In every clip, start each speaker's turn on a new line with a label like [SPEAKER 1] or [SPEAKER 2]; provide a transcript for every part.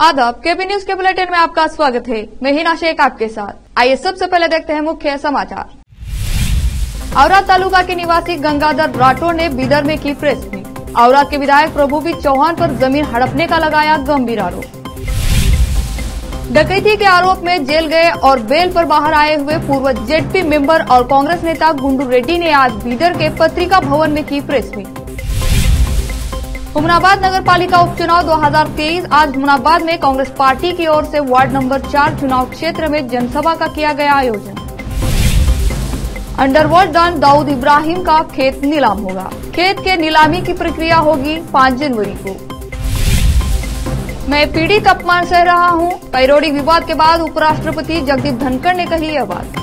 [SPEAKER 1] आदाब, KP news के bulletin में आपका स्वागत है। मैं हिना शेख आपके साथ। आइए सबसे पहले देखते हैं मुख्य समाचार। औराद तालुका के निवासी गंगाधर राठौड़ ने बीदर में की प्रेस मीट। औराद के विधायक प्रभुवीर चौहान पर जमीन हड़पने का लगाया गंभीर आरोप। डकैती के आरोप में जेल गए और बेल पर बाहर आए हुए पूर्व जेडपी मेंबर और कांग्रेस नेता गुंडू रेड्डी ने आज बीदर के पत्रिका भवन में की प्रेस मीट। हुमनाबाद नगर पालिका उपचुनाव 2023 आज हुमनाबाद में कांग्रेस पार्टी की ओर से वार्ड नंबर 4 चुनाव क्षेत्र में जनसभा का किया गया आयोजन। अंडरवर्ल्ड डॉन दाऊद इब्राहिम का खेत नीलाम होगा। खेत के नीलामी की प्रक्रिया होगी 5 जनवरी को। मैं पीड़ित अपमान सह रहा हूं। पैरोडी विवाद के बाद उपराष्ट्रपति जगदीप धनखड़ ने कही यह बात।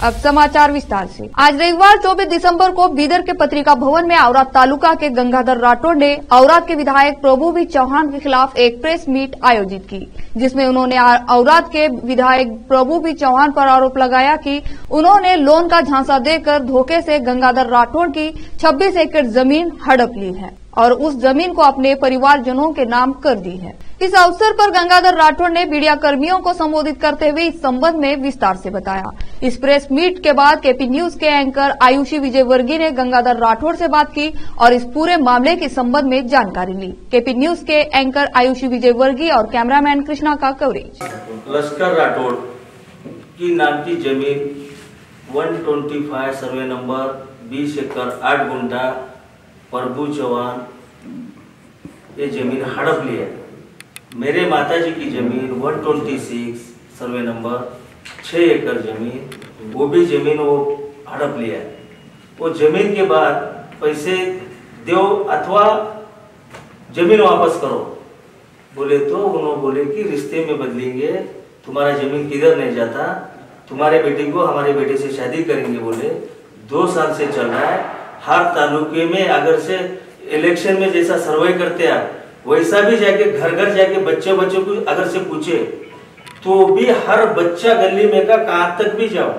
[SPEAKER 1] अब समाचार विस्तार से। आज रविवार 24 दिसंबर को बीदर के पत्रिका भवन में औराद तालुका के गंगाधर राठौड़ ने औराद के विधायक प्रभुवीर चौहान के खिलाफ एक प्रेस मीट आयोजित की, जिसमें उन्होंने औराद के विधायक प्रभुवीर चौहान पर आरोप लगाया कि उन्होंने लोन का झांसा देकर धोखे से गंगाधर राठौड़ की 26 एकड़ जमीन हड़प ली है और उस जमीन को अपने परिवारजनों के नाम कर दी है। इस अवसर पर गंगाधर राठौड़ ने मीडिया कर्मियों को संबोधित करते हुए इस संबंध में विस्तार से बताया। इस प्रेस मीट के बाद केपी न्यूज के एंकर आयुषी विजयवर्गीय ने गंगाधर राठौड़ से बात की और इस पूरे मामले के संबंध में जानकारी ली। केपी न्यूज के एंकर आयुषी विजयवर्गीय और कैमरामैन कृष्णा का कवरेज।
[SPEAKER 2] लश्कर राठौड़ की नाम की जमीन 125 सर्वे नंबर 20 एकड़ 8 गुंठा प्रभु चौहान ये जमीन हड़प ली है। मेरे माताजी की जमीन 126 सर्वे नंबर 6 एकड़ जमीन, वो भी जमीन वो हड़प लिया है। वो जमीन के बाद पैसे दो अथवा जमीन वापस करो बोले तो उन्होंने बोले कि रिश्ते में बदलेंगे, तुम्हारा जमीन किधर नहीं जाता, तुम्हारे बेटे को हमारे बेटे से शादी करेंगे बोले। 2 साल से चल रहा है। हर तालुके में अगर से इलेक्शन में जैसा सर्वे करते हैं वैसा भी जाके घर घर जाके बच्चे को अगर से पूछे तो भी हर बच्चा गली में का कहां तक भी जाओ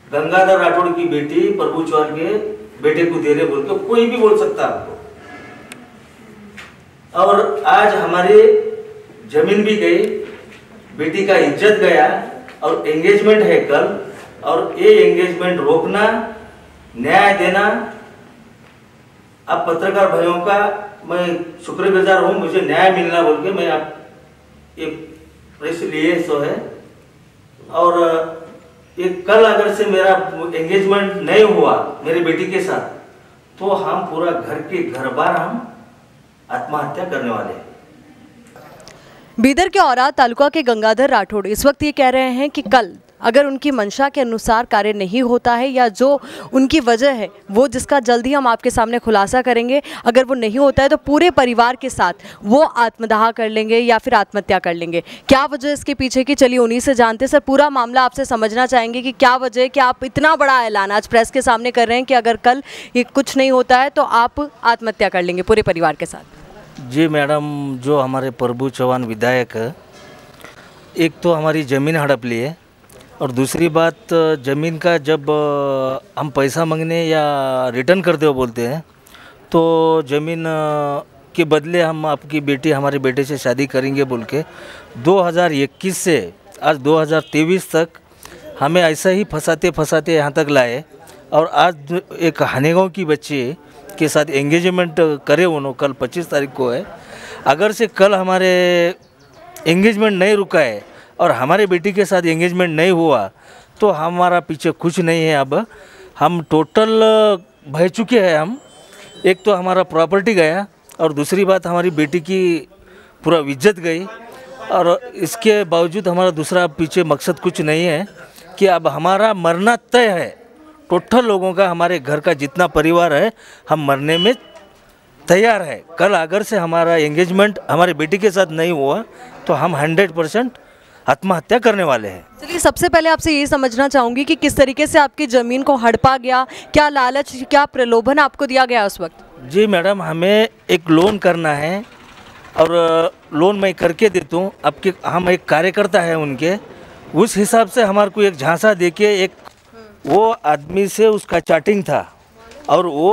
[SPEAKER 2] गंगाधर राठौड़ की बेटी प्रभु चौहान के बेटे को दे रहे बोल के कोई भी बोल सकता आपको। और आज हमारी जमीन भी गई, बेटी का इज्जत गया और एंगेजमेंट है कल, और ये एंगेजमेंट रोकना, न्याय देना। अब पत्रकार भाइयों का मैं शुक्रगुजार हूं, मुझे न्याय मिलना बोल के मैं आप एक प्रेस लिए सो है। और एक कल अगर से मेरा एंगेजमेंट नहीं हुआ मेरी बेटी के साथ तो हम पूरा घर के घर बार हम आत्महत्या करने वाले हैं।
[SPEAKER 3] बीदर के औराद तालुका के गंगाधर राठौड़ इस वक्त ये कह रहे हैं कि कल अगर उनकी मंशा के अनुसार कार्य नहीं होता है या जो उनकी वजह है वो जिसका जल्दी हम आपके सामने खुलासा करेंगे, अगर वो नहीं होता है तो पूरे परिवार के साथ वो आत्मदाह कर लेंगे या फिर आत्महत्या कर लेंगे। क्या वजह इसके पीछे की, चलिए उन्हीं से जानते। सर, पूरा मामला आपसे समझना चाहेंगे कि क्या वजह है कि आप इतना बड़ा ऐलान आज प्रेस के सामने कर रहे हैं कि अगर कल ये कुछ नहीं होता है तो आप आत्महत्या कर लेंगे पूरे परिवार के साथ।
[SPEAKER 2] जी मैडम, जो हमारे प्रभु चौहान विधायक, एक तो हमारी ज़मीन हड़प ली है और दूसरी बात ज़मीन का जब हम पैसा मांगने या रिटर्न कर दो बोलते हैं तो ज़मीन के बदले हम आपकी बेटी हमारे बेटे से शादी करेंगे बोल के 2021 से आज 2023 तक हमें ऐसा ही फंसाते यहाँ तक लाए। और आज एक हानेगांव की बच्ची के साथ एंगेजमेंट करे उन्होंने, कल 25 तारीख को है। अगर से कल हमारे एंगेजमेंट नहीं रुका है और हमारे बेटी के साथ एंगेजमेंट नहीं हुआ तो हमारा पीछे कुछ नहीं है। अब हम टोटल बह चुके हैं। हम एक तो हमारा प्रॉपर्टी गया और दूसरी बात हमारी बेटी की पूरा इज्जत गई। और इसके बावजूद हमारा दूसरा पीछे मकसद कुछ नहीं है कि अब हमारा मरना तय है। टोटल लोगों का, हमारे घर का जितना परिवार है, हम मरने में तैयार है। कल अगर से हमारा एंगेजमेंट हमारे बेटी के साथ नहीं हुआ तो हम 100% आत्महत्या करने वाले हैं।
[SPEAKER 3] चलिए, सबसे पहले आपसे ये समझना चाहूँगी कि किस तरीके से आपकी ज़मीन को हड़पा गया, क्या लालच, क्या प्रलोभन आपको दिया गया उस वक्त?
[SPEAKER 2] जी मैडम, हमें एक लोन करना है और लोन मैं करके देता हूँ। आपके हम एक कार्यकर्ता है उनके, उस हिसाब से हमारे को एक झांसा देके एक वो आदमी से उसका चैटिंग था और वो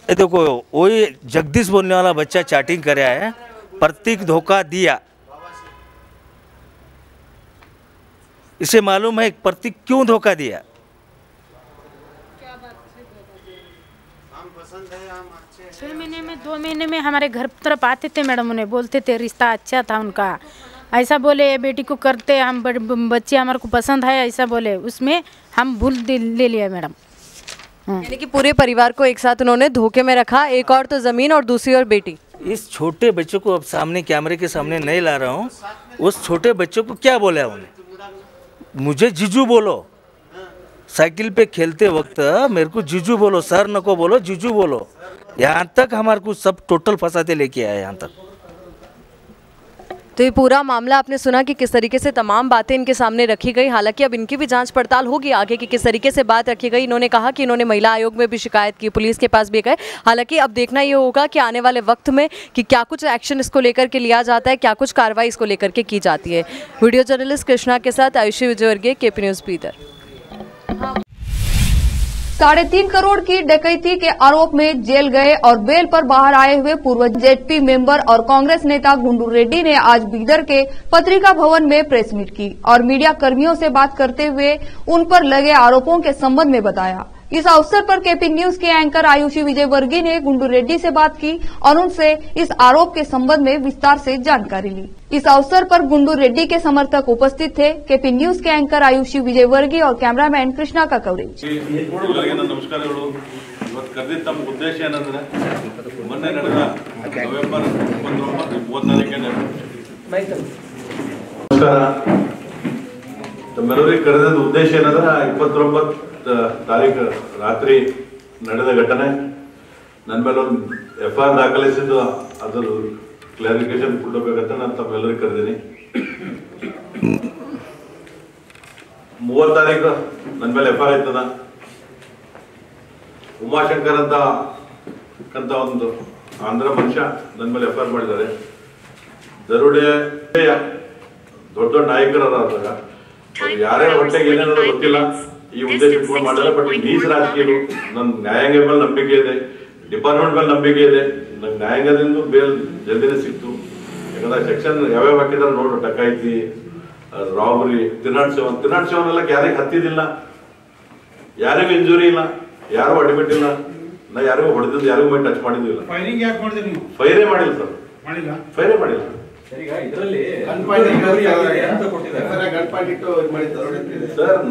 [SPEAKER 2] ये देखो वही जगदीश बोलने वाला बच्चा चैटिंग कर रहा है, प्रतीक धोखा दिया। इसे मालूम है प्रतीक क्यों धोखा दिया?
[SPEAKER 4] 6 महीने में 2 महीने में हमारे घर तरफ आते थे मैडम, उन्हें बोलते थे रिश्ता अच्छा था उनका, ऐसा बोले बेटी को करते हम, बच्चे हमारे को पसंद है ऐसा बोले, उसमें हम भूल ले लिया मैडम।
[SPEAKER 3] यानी कि पूरे परिवार को एक साथ उन्होंने धोखे में रखा, एक और तो ज़मीन और दूसरी और बेटी।
[SPEAKER 2] इस छोटे बच्चों को अब सामने कैमरे के सामने नहीं ला रहा हूँ, उस छोटे बच्चों को क्या बोला उन्हें, मुझे जीजू बोलो, साइकिल पे खेलते वक्त मेरे को जीजू बोलो, सर नको बोलो जीजू बोलो। यहाँ तक हमारे को सब टोटल फंसाते लेके आए यहाँ तक।
[SPEAKER 3] तो ये पूरा मामला आपने सुना कि किस तरीके से तमाम बातें इनके सामने रखी गई। हालांकि अब इनकी भी जांच पड़ताल होगी आगे कि किस तरीके से बात रखी गई। इन्होंने कहा कि इन्होंने महिला आयोग में भी शिकायत की, पुलिस के पास भी गए। हालांकि अब देखना ये होगा कि आने वाले वक्त में कि क्या कुछ एक्शन इसको लेकर के लिया जाता है, क्या कुछ कार्रवाई इसको लेकर के की जाती है। वीडियो जर्नलिस्ट कृष्णा के साथ आयुषी विजयवर्गीय, केपी न्यूज़ बीदर।
[SPEAKER 1] 3.5 करोड़ की डकैती के आरोप में जेल गए और बेल पर बाहर आए हुए पूर्व जेडपी मेंबर और कांग्रेस नेता गुंडू रेड्डी ने आज बीदर के पत्रिका भवन में प्रेस मीट की और मीडिया कर्मियों से बात करते हुए उन पर लगे आरोपों के संबंध में बताया। इस अवसर पर केपी न्यूज के एंकर आयुषी विजयवर्गीय ने गुंडू रेड्डी से बात की और उनसे इस आरोप के संबंध में विस्तार से जानकारी ली। इस अवसर पर गुंडू रेड्डी के समर्थक उपस्थित थे। केपी न्यूज के एंकर आयुषी विजयवर्गीय और कैमरामैन कृष्णा का कवरेज।
[SPEAKER 5] ನಮಸ್ಕಾರಗಳು। ಇವತ್ತು ಕರೆದಿದ್ದ ತಮ್ಮ ಉದ್ದೇಶ ಏನಂದ್ರೆ ಮೊನ್ನೆ ನಡೆದ ನವೆಂಬರ್ 29 ನಮಸ್ಕಾರ, ತಮ್ಮೆಲ್ಲರಿಗೂ ಕರೆದಿದ್ದ ಉದ್ದೇಶ ಏನಂದ್ರೆ 29 ತಾರೀಕು ರಾತ್ರಿ ನಡೆದ ಘಟನೆ, ನನ್ನ ಮೇಲೆ ಒಂದು FIR ದಾಖಲಿಸಿದ್ದು ಅದ್ರ ಕ್ಲಾರಿಫಿಕೇಶನ್ ಕೊಡಬೇಕಂತ ನಾನು ತಮ್ಮೆಲ್ಲರಿಗೂ ಕರೆದೀನಿ। 30 ತಾರೀಕು ನನ್ನ ಮೇಲೆ FIR ಆಯ್ತದ। ಉಮಾಶಂಕರ್ ಅಂತ ಒಂದು ಆಂಧ್ರ ಮನುಷ್ಯ ನನ್ನ ಮೇಲೆ FIR ಮಾಡಿದ್ದಾರೆ। ದರೋಡೆ ದೊಡ್ಡ ದೊಡ್ಡ ನಾಯಕರಾದಾಗ ಯಾರೇ ಹೊಟ್ಟೆಗೆ ಏನೇನೋ ಗೊತ್ತಿಲ್ಲ, ಈ ಉದ್ದೇಶ ಇಟ್ಕೊಂಡು ಮಾಡಲ್ಲ। ಬಟ್ ನೀಚ ರಾಜಕೀಯರು, ನನ್ನ ನ್ಯಾಯಾಂಗ ಮೇಲೆ ನಂಬಿಕೆ ಇದೆ, ಡಿಪಾರ್ಟ್ಮೆಂಟ್ ಮೇಲೆ ನಂಬಿಕೆ ಇದೆ, ನಂಗೆ ನ್ಯಾಯಾಂಗದಿಂದ ಬೇಲ್ ಜಲ್ದಿನೇ ಸಿಕ್ತು। ಯಾಕಂದ್ರೆ ಸೆಕ್ಷನ್ ಯಾವ್ಯಾವ ಹಾಕಿದಾರೆ ನೋಡ್ರಿ, ಡಕಾಯಿತಿ, ರಾಬರಿ, 307 ಎಲ್ಲ ಯಾರಿಗೆ ಹತ್ತಿದಿಲ್ಲ, ಯಾರಿಗೂ ಇಂಜುರಿ ಇಲ್ಲ, ಯಾರು ಅಡ್ಮಿಟ್ ಇಲ್ಲ, ನಾ ಯಾರಿಗೂ ಹೊಡೆದಿದ್ದು ಯಾರಿಗೂ ಮೈ ಟಚ್ ಮಾಡಿದ್ದಿಲ್ಲ। ಫೈರೇ ಮಾಡಿಲ್ಲ ಸರ್, ಫೈರೇ ಮಾಡಿಲ್ಲ ಸರ್।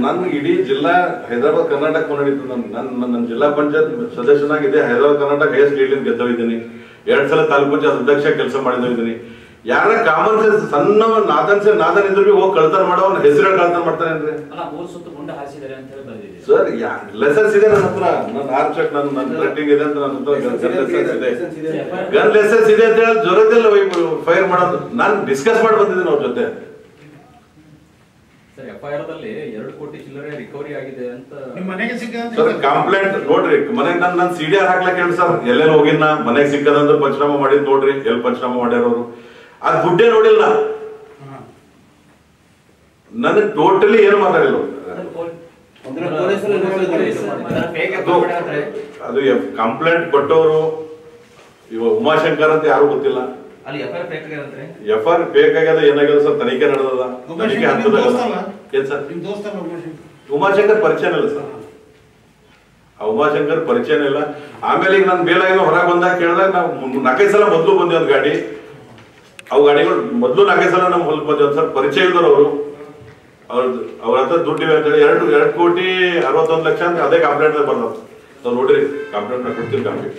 [SPEAKER 5] ನನ್ ಇಡೀ ಜಿಲ್ಲಾ ಹೈದರಾಬಾದ್ ಕರ್ನಾಟಕ ನಡೀತು। ನನ್ನ ಜಿಲ್ಲಾ ಪಂಚಾಯತ್ ಸದಸ್ಯನಾಗಿದೆ, ಹೈದರಾಬಾದ್ ಕರ್ನಾಟಕ ಹೈಯೆಸ್ಟ್ ಲೀಡ್ ಗೆದ್ದೋಗಿದ್ದೀನಿ, 2 ಸಲ ತಾಲೂಕು ಪಂಚಾಯತ್ ಅಧ್ಯಕ್ಷ ಕೆಲಸ ಮಾಡಿದ್ದೀನಿ। ಯಾರ ಕಾಮನ್ ಸೆನ್ಸ್ ಸಣ್ಣ ನಾದನ್ ಇದ್ರು ಬಿ ಹೋಗಿ ಕಳ್ತನ ಮಾಡೋ ಹೆಸರು ಕಳ್ತನ ಮಾಡ್ತಾನೆ ಅಂದ್ರೆ ಸರ್, ಲೈಸೆನ್ಸ್ ಇದೆ ನನ್ನ ಹತ್ರ, ನನ್ನ ಆರ್ಚಕ್ ನನ್ನ ರಟ್ಟಿಂಗ್ ಇದೆ ಅಂತ ನನ್ನ ಹತ್ರ ಗನ್ ಲೈಸೆನ್ಸ್ ಇದೆ ಅಂತ ಹೇಳಿ ಜೊರದಲ್ಲಿ ಫೈರ್ ಮಾಡೋದು ನಾನು ಡಿಸ್ಕಸ್ ಮಾಡಿ ಬಂದಿದ್ದೀನಿ ಅವ್ರ ಜೊತೆ। ಸರ್ ಕಂಪ್ಲೇಂಟ್ ನೋಡ್ರಿ, ಮನೆಗೆ ನನ್ನ CDR ಹಾಕ್ಲಕ್ ಹೇಳಿ ಸರ್, ಎಲ್ಲೆಲ್ಲಿ ಹೋಗಿನ ಮನೆಗೆ ಸಿಕ್ಕದಂದ್ರೆ ಪಂಚನಾಮ ಮಾಡಿದ್ ನೋಡ್ರಿ, ಎಲ್ಲಿ ಪಂಚನಾಮ ಮಾಡ್ಯಾರವ್ರು, ಅದ್ ದುಡ್ಡೇ ನೋಡಿಲ್ಲ, ನನಗೆ ಟೋಟಲಿ ಏನು ಮಾತಾಡಿಲ್ಲ। ಅದು ಕಂಪ್ಲೇಂಟ್ ಕೊಟ್ಟವರು ಇವಾಗ ಉಮಾಶಂಕರ್ ಅಂತ ಯಾರು ಗೊತ್ತಿಲ್ಲ, FIR ಫೇಕ್ ಆಗ್ಯದ, ಏನಾಗ್ಯದ ಸರ್ ತನಿಖೆ ನಡೆದದ, ತನಿಖೆ ಹಂತದಾಗ ಏನ್ ಸರ್ ಉಮಾಶಂಕರ್ ಪರಿಚಯ ಇಲ್ಲ ಸರ್, ಆ ಉಮಾಶಂಕರ್ ಪರಿಚಯ ಇಲ್ಲ। ಆಮೇಲೆ ಈಗ ನಾನು ಬೇಲಾಗಿ ಹೊರಗೆ ಬಂದಾಗ ಕೇಳಿದಾಗ ನಾವು 4-5 ಸಲ ಮೊದಲು ಬಂದೆ ಒಂದು ಗಾಡಿ, ಅವು ಗಾಡಿಗಳು ಮೊದಲು 4-5 ಸಲ ನಮ್ಗೆ ಹೊಲ್ ಬಂದೆ ಸರ್, ಪರಿಚಯ ಇಲ್ದವ್ರು ಅವರು, ಅವ್ರ ಹತ್ರ ದುಡ್ಡಿವೆ ಅಂತ ಹೇಳಿ 2,61,00,000 ಅಂತ ಅದೇ ಕಂಪ್ಲೇಂಟ್ ಬಂದ, ನಾವು ನೋಡ್ರಿ ಕಂಪ್ಲೇಂಟ್ ಕೊಡ್ತೀವಿ ಕಂಪ್ಲೇಂಟ್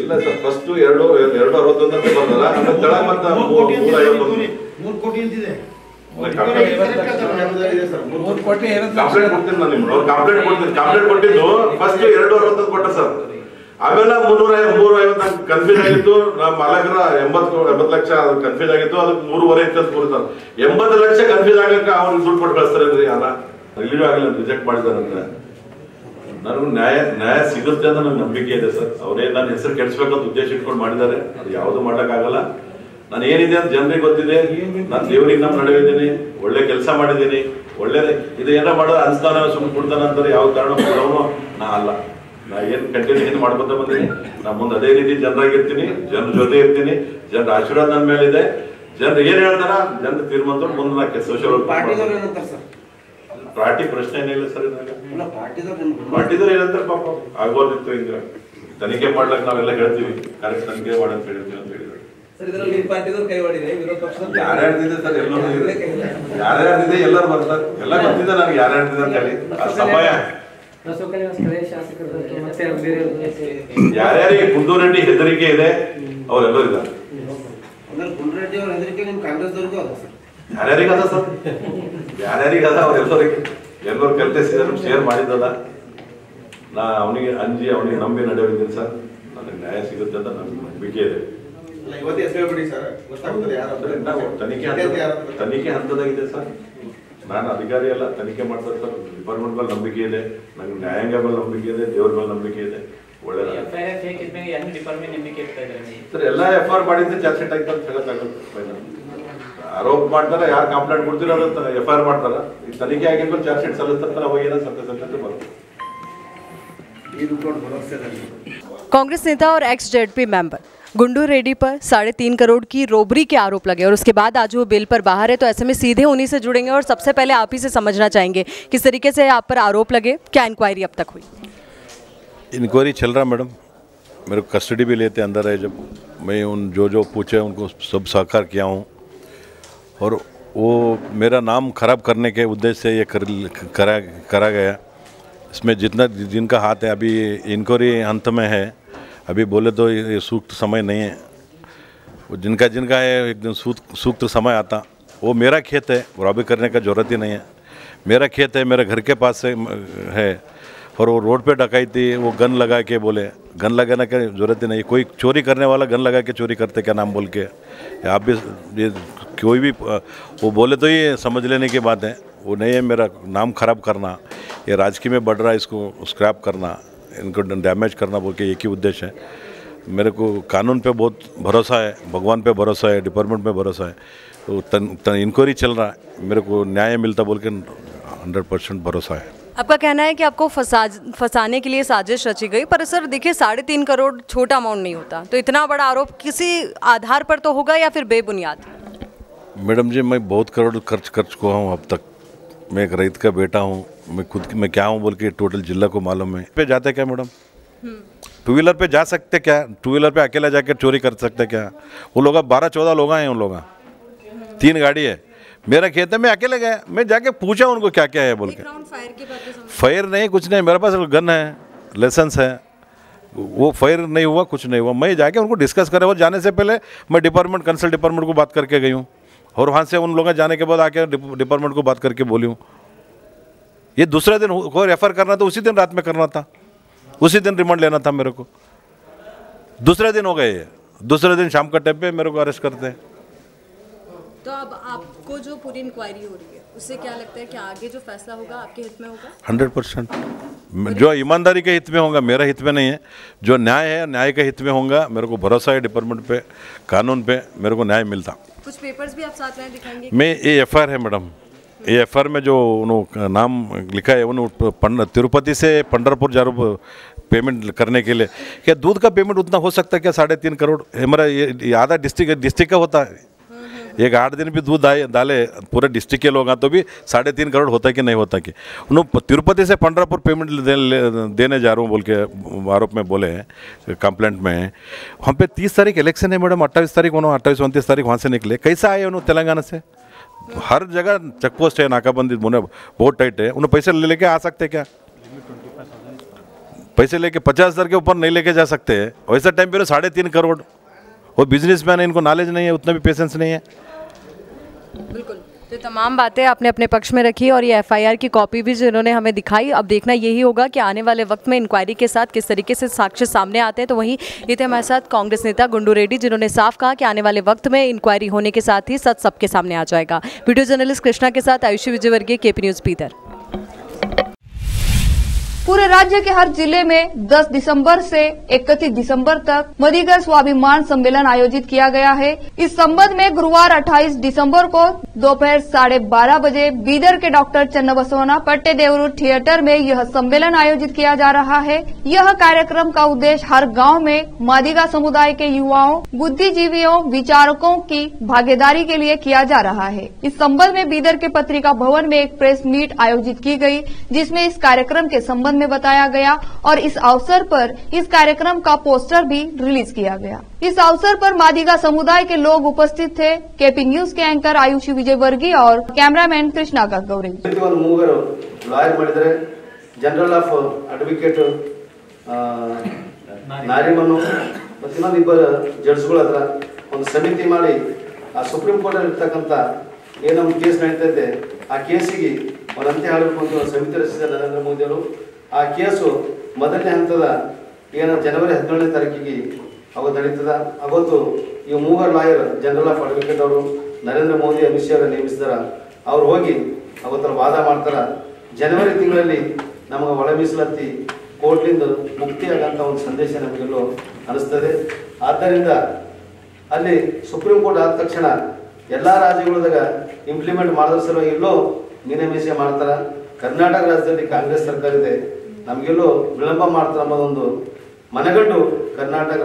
[SPEAKER 5] ಇಲ್ಲ ಸರ್, ಫಸ್ಟ್ 2,61 ಅಂತ ಬಂದಲ್ಲ, ತಳ ಮತ್ತೆ 3,51 ಕಂಪ್ಲೇಂಟ್ ಕೊಡ್ತೀನಿ ನಾನು ನಿಮ್ಗೆ, ಅವ್ರು ಕಂಪ್ಲೇಂಟ್ ಕೊಟ್ಟಿದ್ದು ಫಸ್ಟ್ 2,60 ಕೊಟ್ಟ ಸರ್, ಆಮೇಲೆ 350 ಕನ್ಫ್ಯೂಸ್ ಆಗಿತ್ತು, ನಮ್ಮ ಮಾಲಕರ 80 ಲಕ್ಷ ಕನ್ಫ್ಯೂಸ್ ಆಗಿತ್ತು, ಅದಕ್ಕೆ 3.5 ಇತ್ತು ಅಂತ 80 ಲಕ್ಷ ಕನ್ಫ್ಯೂಸ್ ಆಗಕ್ಕೆ ಅವ್ರಿಗೆ ದುಡ್ಡು ಕೊಟ್ಟು ಕಳಿಸ್ತಾರೆ ಅಂದ್ರೆ ಯಾರ ರಿಲೀವ್ ಆಗಿಲ್ಲ, ರಿಜೆಕ್ಟ್ ಮಾಡಿದಾರಂತ। ನನಗೂ ನ್ಯಾಯ ಸಿಗುತ್ತೆ ಅಂತ ನನಗೆ ನಂಬಿಕೆ ಇದೆ ಸರ್, ಅವರೇ ನನ್ನ ಹೆಸರು ಕೆಡಿಸ್ಬೇಕಂತ ಉದ್ದೇಶ ಇಟ್ಕೊಂಡು ಮಾಡಿದ್ದಾರೆ, ಅದು ಯಾವುದು ಮಾಡೋಕ್ಕಾಗಲ್ಲ। ನಾನು ಏನಿದೆ ಅಂತ ಜನರಿಗೆ ಗೊತ್ತಿದೆ. ನಾನು ದೇವರಿಗೆ ನಮ್ಮ ನಡುವೆ ಇದ್ದೀನಿ, ಒಳ್ಳೆ ಕೆಲಸ ಮಾಡಿದ್ದೀನಿ, ಒಳ್ಳೆ ಇದು ಏನೋ ಮಾಡೋದು ಅನ್ಸ್ತಾನ ಸುಮ್ಮನೆ ಕೊಡ್ತಾನೆ ಅಂತಾರೆ. ಯಾವ ಕಾರಣ ಕೊಡೋನು ನಾ ಅಲ್ಲ. ನಾ ಏನು ಕಂಟಿನ್ಯೂಷನ್ ಮಾಡ್ಕೊತ ಬಂದೀನಿ. ನಾ ಮುಂದೆ ಅದೇ ರೀತಿ ಜನರಾಗಿರ್ತೀನಿ, ಜನರ ಜೊತೆ ಇರ್ತೀನಿ. ಜನರ ಆಶೀರ್ವಾದ ನನ್ನ ಮೇಲಿದೆ. ಜನರು ಏನ್ ಹೇಳ್ತಾರ ಜನರು ತೀರ್ಮಾನ ಮುಂದೆ ನಾ ಸೋಷಿಯಲ್ ಪಾರ್ಟಿ ಪ್ರಶ್ನೆ ಏನಿಲ್ಲ ಸರ್. ಪಾರ್ಟಿದವ್ರು ಏನಂತಾರೆ ಪಾಪ ಆಗೋದಿತ್ತು. ಹಿಂಗ ತನಿಖೆ ಮಾಡ್ಲಕ್ ನಾವೆಲ್ಲ ಹೇಳ್ತೀವಿ, ಕರೆಕ್ಟ್ ತನಿಖೆ ಮಾಡಂತ ಹೇಳಿರ್ತೀವಿ ಅಂತ ಹೇಳಿದ್ರು. ಯಾರ್ಯಾರ್ದಿದೆ ಸರ್, ಯಾರ್ಯಾರ್ದಿದೆ ಎಲ್ಲರೂ ಬರ್ತಾರೆ. ಎಲ್ಲ ಗೊತ್ತಿದೆ ನನಗೆ ಯಾರ್ಯಾರ್ದಿದೆ ಅಂತ ಹೇಳಿ. ಆ ಸಮಯ ಯಾರ್ಯಾರಿಗೆ ಕುಂದೂರೆಡ್ಡಿ ಹೆದರಿಕೆ ಇದೆ ಅವರೆಲ್ಲರೂ ಇದ್ದಾರೆ. ಯಾರ್ಯಾರಿಗದ ಸರ್, ಯಾರ್ಯಾರಿಗದ ಅವರೆಲ್ಲರಿಗೆ ಎಲ್ಲರೂ ಕಲ್ತಿಸಿದ್ರು ಶೇರ್ ಮಾಡಿದ್ದದ. ನಾ ಅವನಿಗೆ ಅಂಜಿ ಅವನಿಗೆ ನಂಬಿ ನಡೆಯೋದಿದ್ದೀನಿ ಸರ್. ನನಗೆ ನ್ಯಾಯ ಸಿಗುತ್ತೆ ಅಂತ ನಮ್ಗೆ ನಂಬಿಕೆ ಇದೆ. ತನಿಖೆ ಹಂತದಾಗಿದೆ ಸರ್. ನಾನು ಅಧಿಕಾರಿ ಅಲ್ಲ, ತನಿಖೆ ಮಾಡ್ತಾರೆ ಸರ್. ಡಿಪಾರ್ಟ್ಮೆಂಟ್ ಮೇಲೆ ನಂಬಿಕೆ ಇದೆ, ನಂಗೆ ನ್ಯಾಯಾಂಗ ಮೇಲೆ ನಂಬಿಕೆ ಇದೆ, ದೇವ್ರ ಮೇಲೆ ನಂಬಿಕೆ ಇದೆ. ಒಳ್ಳೆ ಸರ್ ಎಲ್ಲ FIR ಮಾಡಿದ್ರೆ ಚಾರ್ಜ್ ಶೀಟ್ ಆಯ್ತು ಅಂತ ಹೇಳಕ್ಕಾಗುತ್ತೆ. ಆರೋಪ ಮಾಡ್ತಾರೆ, ಯಾರು ಕಂಪ್ಲೇಂಟ್ ಕೊಡ್ತೀರೋ ಅದು FIR ಮಾಡ್ತಾರ. ಈ ತನಿಖೆ ಆಗಿದ್ಮೇಲೆ ಚಾರ್ಜ್ ಶೀಟ್ ಸಲ್ಲಿಸ್ತಾರೆ. ಅವಾಗ ಏನೋ ಸತ್ಯ ಬರುತ್ತೆ.
[SPEAKER 3] कांग्रेस नेता और x ZP member Gundu Reddy पर 3.5 करोड़ की रोबरी के आरोप लगे और उसके बाद आज वो बेल पर बाहर है। तो ऐसे में सीधे उन्हीं से जुड़ेंगे और सबसे पहले आप ही से समझना चाहेंगे किस तरीके से आप पर आरोप लगे, क्या इंक्वायरी अब तक हुई?
[SPEAKER 6] इंक्वायरी चल रहा मैडम, मेरे को कस्टडी भी लेते अंदर है। जब मैं उन जो पूछे उनको सब सहकार किया हूँ और वो मेरा नाम खराब करने के उद्देश्य से ये करा गया। इसमें जिनका हाथ है, अभी इंक्वायरी अंत में है, अभी बोले तो ये सूक्त समय नहीं है। वो जिनका है एकदम सूक्त समय आता। वो मेरा खेत है, बराबरी करने का जरूरत ही नहीं है। मेरा खेत है, मेरे घर के पास है और वो रोड पे डकैती, वो गन लगा के बोले, गन लगाने की जरूरत ही नहीं। कोई चोरी करने वाला गन लगा के चोरी करते क्या नाम बोल के, आप भी ये कोई भी वो बोले तो ये समझ लेने की बात है। वो नहीं है मेरा नाम खराब करना, ये राजकीय में बढ़ रहा है, इसको स्क्रैप करना, इनको डैमेज करना बोल के एक ही उद्देश्य है। मेरे को कानून पे बहुत भरोसा है, भगवान पे भरोसा है, डिपार्टमेंट पे भरोसा है। तो इंक्वायरी चल रहा है, मेरे को न्याय मिलता बोल के 100% भरोसा है।
[SPEAKER 3] आपका कहना है कि आपको फंसाने के लिए साजिश रची गई, पर सर देखिए 3.5 करोड़ छोटा अमाउंट नहीं होता। तो इतना बड़ा आरोप किसी आधार पर तो होगा या फिर बेबुनियाद?
[SPEAKER 6] मैडम जी, मैं बहुत करोड़ खर्च कर चुका हूँ अब तक। मैं एक रईत का बेटा हूँ, मैं क्या हूँ बोल के टोटल जिला को मालूम है। पे जाते क्या मैडम? 2 व्हीलर पे जा सकते क्या? 2 व्हीलर पे अकेला जाकर चोरी कर सकते क्या? वो लोग 12-14 लोग हैं, उन लोग 3 गाड़ी है। मेरा खेत है, मैं अकेले गया, मैं जाके पूछा उनको क्या क्या है बोल के। फायर नहीं, कुछ नहीं, मेरे पास गन है, लाइसेंस है, वो फायर नहीं हुआ, कुछ नहीं हुआ। मैं जाके उनको डिस्कस करे। वो जाने से पहले मैं कंसल्ट डिपार्टमेंट को बात करके गई हूँ और वहाँ से उन लोगों जाने के बाद आके डिपार्टमेंट को बात करके बोली हूँ। ये दूसरे दिन को रेफर करना था, उसी दिन रात में करना था, उसी दिन रिमांड लेना था मेरे को। दूसरे दिन हो गए, दूसरे दिन शाम का टाइम पे मेरे को अरेस्ट करते हैं।
[SPEAKER 3] तो अब आपको जो पूरी इंक्वायरी हो रही है उससे क्या लगता है कि आगे जो फैसला होगा आपके हित में होगा?
[SPEAKER 6] 100% जो ईमानदारी के हित में होगा, मेरा हित में नहीं है। जो न्याय है, न्याय के हित में होगा। मेरे को भरोसा है डिपार्टमेंट पे, कानून पे, मेरे को न्याय मिलता।
[SPEAKER 3] कुछ पेपर्स भी आप साथ में दिखाएंगे?
[SPEAKER 6] मैं ये FIR है मैडम, ये FIR में जो उन्होंने नाम लिखा है, उन्होंने तिरुपति से पंढरपुर जा रहा पेमेंट करने के लिए। क्या दूध का पेमेंट उतना हो सकता है क्या? 3.5 करोड़ हमारा ये आधा डिस्ट्रिक्ट का होता है। एक 8 दिन भी दूध डाले पूरे डिस्ट्रिक्ट के लोग तो भी 3.5 करोड़ होता है कि नहीं होता कि? उन्होंने तिरुपति से पंढरपुर पेमेंट देने जा रहा हूँ बोल के आरोप में बोले हैं, कंप्लेंट में। वहाँ पे 30 तारीख इलेक्शन है मैडम, 28 तारीख उन्होंने 28-29 तारीख वहाँ से निकले। कैसा आए उन्होंने तेलंगाना से? हर जगह चेक पोस्ट है, नाकाबंदी बहुत टाइट है। उन्हें पैसे लेके आ सकते क्या? पैसे लेके 50,000 के ऊपर नहीं लेके जा सकते। वैसा टाइम पे 3.5 करोड़। वो बिजनेसमैन है, इनको नॉलेज नहीं है, उतना भी पेशेंस नहीं है।
[SPEAKER 3] बिल्कुल। तो तमाम बातें आपने अपने पक्ष में रखी और ये FIR की कॉपी भी जिन्होंने हमें दिखाई। अब देखना यही होगा कि आने वाले वक्त में इंक्वायरी के साथ किस तरीके से साक्ष्य सामने आते हैं। तो वहीं ये थे हमारे साथ कांग्रेस नेता गुंडू रेड्डी, जिन्होंने साफ कहा कि आने वाले वक्त में इंक्वायरी होने के साथ ही सच सबके सामने आ जाएगा। वीडियो जर्नलिस्ट कृष्णा के साथ आयुषी विजयवर्गीय, KP न्यूज़ बीदर।
[SPEAKER 1] पूरे राज्य के हर जिले में 10 दिसंबर से 31 दिसंबर तक मदीगर स्वाभिमान सम्मेलन आयोजित किया गया है। इस संबंध में गुरुवार 28 दिसंबर को दोपहर 12:30 बजे बीदर के डॉक्टर चन्नबसवना पट्टेदेवरू थिएटर में यह सम्मेलन आयोजित किया जा रहा है। यह कार्यक्रम का उद्देश्य हर गांव में मादिगा समुदाय के युवाओं, बुद्धिजीवियों, विचारकों की भागीदारी के लिए किया जा रहा है। इस संबंध में बीदर के पत्रिका भवन में एक प्रेस मीट आयोजित की गई, जिसमें इस कार्यक्रम के संबंध में बताया गया और इस अवसर पर इस कार्यक्रम का पोस्टर भी रिलीज किया गया। इस अवसर पर मादिगा समुदाय के लोग उपस्थित थे। केपी न्यूज के एंकर आयुषी विजयवर्गीय और cameraman Krishna Kagauri.
[SPEAKER 7] General of advocate ನಾರಿಮನ್ನು ಮತ್ತು ಇನ್ನೊಂದು ಇಬ್ಬರು ಜಡ್ಜ್ಗಳ ಹತ್ರ ಒಂದು ಸಮಿತಿ ಮಾಡಿ ಆ ಸುಪ್ರೀಂ ಕೋರ್ಟಲ್ಲಿ ಇರ್ತಕ್ಕಂಥ ಏನು ನಮ್ಮ ಕೇಸ್ ನಡೀತಾ ಇದೆ ಆ ಕೇಸಿಗೆ ಒಂದು ಅಂತ್ಯ ಹಾಡಬೇಕು ಅಂತ ಒಂದು ಸಮಿತಿ ರಚಿಸಿದ ನರೇಂದ್ರ ಮೋದಿಯವರು. ಆ ಕೇಸು ಮೊದಲನೇ ಹಂತದ ಏನು ಜನವರಿ 17ನೇ ತಾರೀಕಿಗೆ ಅವತ್ತು ನಡೀತದ. ಅವತ್ತು ಈ ಮೂವರು ಲಾಯರ್ ಜನರಲ್ ಆಫ್ ಅಡ್ವೊಕೇಟ್ ಅವರು ನರೇಂದ್ರ ಮೋದಿ ಅಮಿತ್ ಶಾ ಅವರು ನೇಮಿಸಿದಾರ. ಅವ್ರು ಹೋಗಿ ಅವತ್ತರ ವಾದ ಮಾಡ್ತಾರ. ಜನವರಿ ತಿಂಗಳಲ್ಲಿ ನಮಗೆ ಒಳ ಮೀಸಲಾತಿ ಕೋರ್ಟ್ಲಿಂದ ಮುಕ್ತಿಯಾಗಂತ ಒಂದು ಸಂದೇಶ ನಮಗೆಲ್ಲೋ ಅನಿಸ್ತದೆ. ಆದ್ದರಿಂದ ಅಲ್ಲಿ ಸುಪ್ರೀಂ ಕೋರ್ಟ್ ಆದ ತಕ್ಷಣ ಎಲ್ಲ ರಾಜ್ಯಗಳದಾಗ ಇಂಪ್ಲಿಮೆಂಟ್ ಮಾಡೋದ್ರ ಸಲುವಾಗಿ ಎಲ್ಲೋ ಮೀನಮೇಷ ಮಾಡ್ತಾರ. ಕರ್ನಾಟಕ ರಾಜ್ಯದಲ್ಲಿ ಕಾಂಗ್ರೆಸ್ ಸರ್ಕಾರ ಇದೆ, ನಮಗೆಲ್ಲೋ ವಿಳಂಬ ಮಾಡ್ತಾರೆ ಅನ್ನೋದೊಂದು ಮನಗಂಡು ಕರ್ನಾಟಕ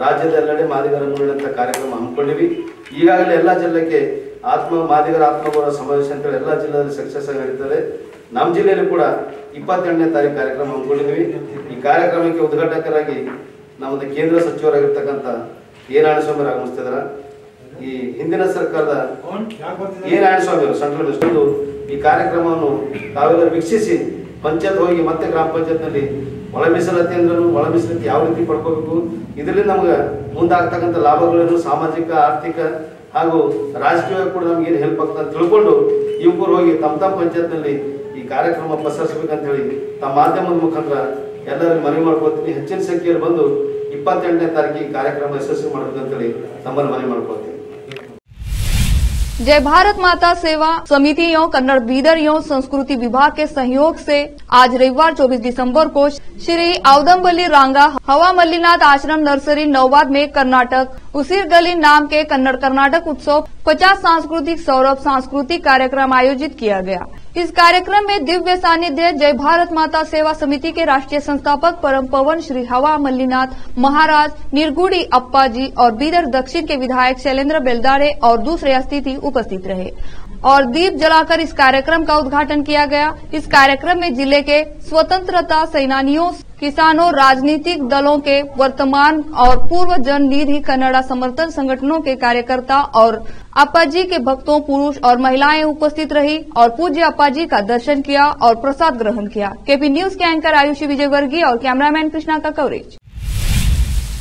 [SPEAKER 7] ರಾಜ್ಯದೆಲ್ಲೆಡೆ ಮಾದಿಗರ ಮುನ್ನಡೆಯುವಂಥ ಕಾರ್ಯಕ್ರಮ ಹಮ್ಮಿಕೊಂಡಿವಿ. ಈಗಾಗಲೇ ಎಲ್ಲ ಜಿಲ್ಲೆಗೆ ಮಾದಿಗರ ಆತ್ಮಗೌರವ ಸಮಾವೇಶ ಅಂತೇಳಿ ಎಲ್ಲ ಜಿಲ್ಲೆಯಲ್ಲಿ ಸಕ್ಸಸ್ ಆಗಿ ನಡೀತದೆ. ನಮ್ಮ ಜಿಲ್ಲೆಯಲ್ಲಿ ಕೂಡ 28ನೇ ತಾರೀಕು ಕಾರ್ಯಕ್ರಮ ಹಮ್ಮಿಕೊಂಡಿದ್ದೀವಿ. ಈ ಕಾರ್ಯಕ್ರಮಕ್ಕೆ ಉದ್ಘಾಟಕರಾಗಿ ನಮ್ಮದು ಕೇಂದ್ರ ಸಚಿವರಾಗಿರ್ತಕ್ಕಂಥ ಎ ನಾರಾಯಣಸ್ವಾಮಿ ಅವರು ಆಗಮಿಸ್ತಿದ್ದಾರೆ. ಈ ಹಿಂದಿನ ಸರ್ಕಾರದ ಎ ನಾರಾಯಣಸ್ವಾಮಿ ಅವರು ಸೆಂಟ್ರಲ್ ಮಿನಿಸ್ಟರ್ ಈ ಕಾರ್ಯಕ್ರಮವನ್ನು ತಾವೆಲ್ಲರೂ ವೀಕ್ಷಿಸಿ ಪಂಚಾಯತ್ ಹೋಗಿ ಮತ್ತೆ ಗ್ರಾಮ ಪಂಚಾಯತ್ನಲ್ಲಿ ಒಳ ಮೀಸಲಾತಿ ಅಂದ್ರೂ ಒಳ ಮೀಸಲಾತಿ ಯಾವ ರೀತಿ ಪಡ್ಕೋಬೇಕು, ಇದರಿಂದ ನಮ್ಗೆ ಮುಂದಾಗ್ತಕ್ಕಂಥ ಲಾಭಗಳನ್ನು ಸಾಮಾಜಿಕ, ಆರ್ಥಿಕ ಹಾಗೂ ರಾಜಕೀಯ ಕೂಡ ನಮ್ಗೆ ಏನು ಹೆಲ್ಪ್ ಆಗ್ತದೆ ತಿಳ್ಕೊಂಡು ಯುವಕರು ಹೋಗಿ ತಮ್ಮ ಪಂಚಾಯತ್ನಲ್ಲಿ ಈ ಕಾರ್ಯಕ್ರಮ ಪಸರಿಸಬೇಕಂತ ಹೇಳಿ ತಮ್ಮ ಮಾಧ್ಯಮದ ಮುಖಾಂತರ ಎಲ್ಲರಿಗೂ ಮನವಿ ಮಾಡ್ಕೊಳ್ತೀನಿ. ಹೆಚ್ಚಿನ ಸಂಖ್ಯೆಯಲ್ಲಿ ಬಂದು 28ನೇ ತಾರೀಕಿಗೆ ಕಾರ್ಯಕ್ರಮ ಯಶಸ್ವಿ ಮಾಡಬೇಕಂತೇಳಿ ತಮ್ಮಲ್ಲಿ ಮನವಿ ಮಾಡ್ಕೊಳ್ತೀನಿ.
[SPEAKER 1] जय भारत माता सेवा समिति एवं कन्नड़ बीदर एवं संस्कृति विभाग के सहयोग से आज रविवार 24 दिसंबर को श्री औदम्बली रांगा हवा मल्लीनाथ आश्रम नर्सरी नौबाद में कर्नाटक उसीर गली नाम के कन्नड़ कर्नाटक उत्सव 50 सांस्कृतिक सौरभ सांस्कृतिक कार्यक्रम आयोजित किया गया। इस कार्यक्रम में दिव्य सानिध्य जय भारत माता सेवा समिति के राष्ट्रीय संस्थापक परम पवन श्री हवा मल्लीनाथ महाराज, निर्गुड़ी अप्पा जी और बीदर दक्षिण के विधायक शैलेंद्र बेलदारे और दूसरे अतिथि उपस्थित रहे और दीप जलाकर इस कार्यक्रम का उद्घाटन किया गया। इस कार्यक्रम में जिले के स्वतंत्रता सेनानियों, किसानों, राजनीतिक दलों के वर्तमान और पूर्व जननिधि कन्नड़ा समर्थन संगठनों के कार्यकर्ता और अप्पाजी के भक्तों, पुरुष और महिलाएं उपस्थित रही और पूज्य अप्पाजी का दर्शन किया और प्रसाद ग्रहण किया। केपी न्यूज के एंकर आयुषी विजयवर्गीय और कैमरामैन कृष्णा का कवरेज।